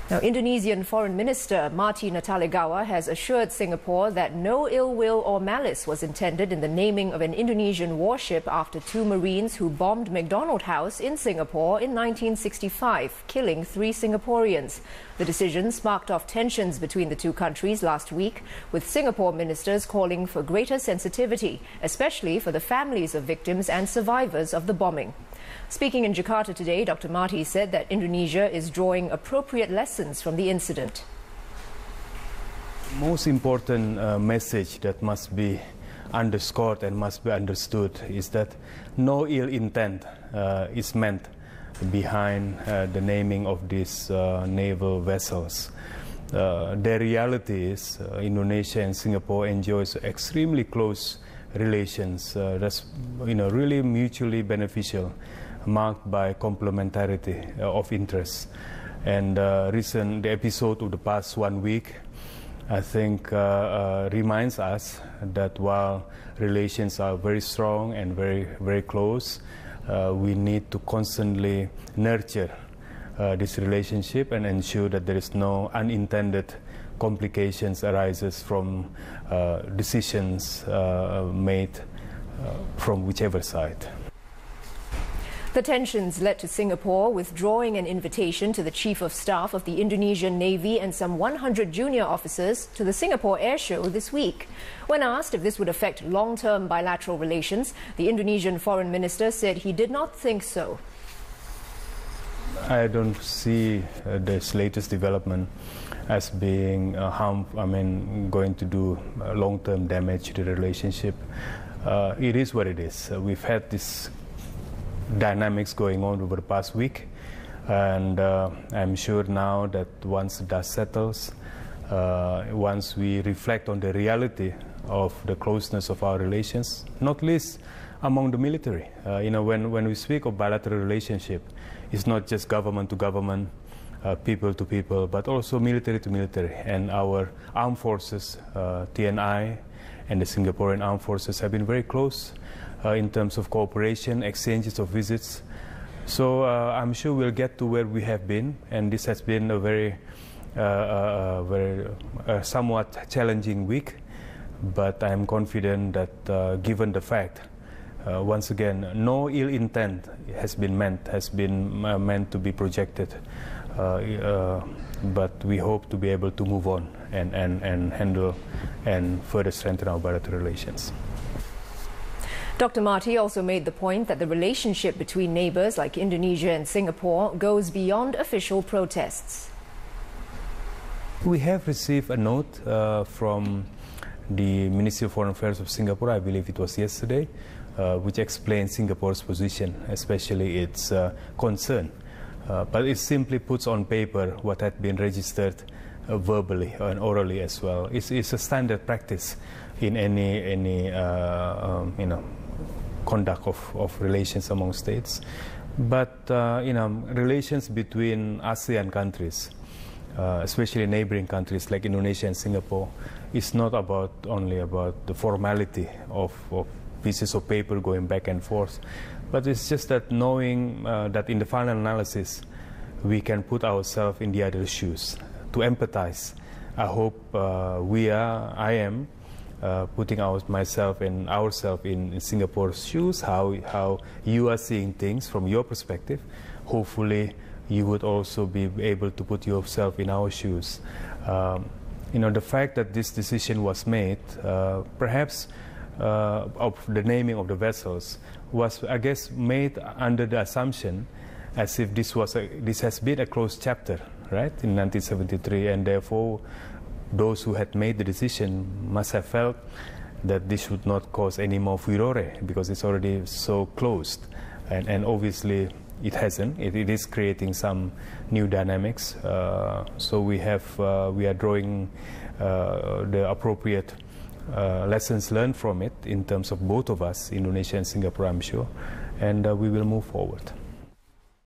Now, Indonesian Foreign Minister Marty Natalegawa has assured Singapore that no ill will or malice was intended in the naming of an Indonesian warship after two Marines who bombed MacDonald House in Singapore in 1965, killing 3 Singaporeans. The decision sparked off tensions between the two countries last week, with Singapore ministers calling for greater sensitivity, especially for the families of victims and survivors of the bombing. Speaking in Jakarta today, Dr. Marty said that Indonesia is drawing appropriate lessons from the incident. Most important message that must be underscored and must be understood is that no ill intent is meant behind the naming of these naval vessels. The reality is Indonesia and Singapore enjoys extremely close relations that's really mutually beneficial, marked by complementarity of interests. And the episode of the past 1 week, I think, reminds us that while relations are very strong and very close, we need to constantly nurture this relationship and ensure that there is no unintended complications arises from decisions made from whichever side. The tensions led to Singapore withdrawing an invitation to the Chief of Staff of the Indonesian Navy and some 100 junior officers to the Singapore Air Show this week. When asked if this would affect long-term bilateral relations, the Indonesian Foreign Minister said he did not think so. I don't see this latest development as being going to do long-term damage to the relationship. It is what it is. We've had this dynamics going on over the past week, and I'm sure now that once the dust settles, once we reflect on the reality of the closeness of our relations, not least among the military. When we speak of bilateral relationship, it's not just government to government, people to people, but also military to military. And our armed forces, TNI, and the Singaporean armed forces have been very close in terms of cooperation, exchanges of visits. So I'm sure we'll get to where we have been, and this has been a very somewhat challenging week. But I'm confident that given the fact, once again, no ill intent has been meant to be projected. But we hope to be able to move on and handle and further strengthen our bilateral relations. Dr. Marty also made the point that the relationship between neighbours like Indonesia and Singapore goes beyond official protests. We have received a note from the Ministry of Foreign Affairs of Singapore, I believe it was yesterday, which explains Singapore's position, especially its concern. But it simply puts on paper what had been registered verbally and orally as well. It's a standard practice in any conduct of relations among states. But relations between ASEAN countries, especially neighboring countries like Indonesia and Singapore, is not only about the formality of pieces of paper going back and forth, but it's just that knowing that in the final analysis we can put ourselves in the other's shoes, to empathize. I hope I am putting myself and ourselves in Singapore's shoes, how you are seeing things from your perspective. Hopefully you would also be able to put yourself in our shoes. The fact that this decision was made, perhaps of the naming of the vessels, was, I guess, made under the assumption as if this has been a closed chapter, right, in 1973, and therefore those who had made the decision must have felt that this should not cause any more furore because it's already so closed, and obviously it hasn't. It is creating some new dynamics. So we are drawing the appropriate lessons learned from it in terms of both of us, Indonesia and Singapore, I'm sure, and we will move forward.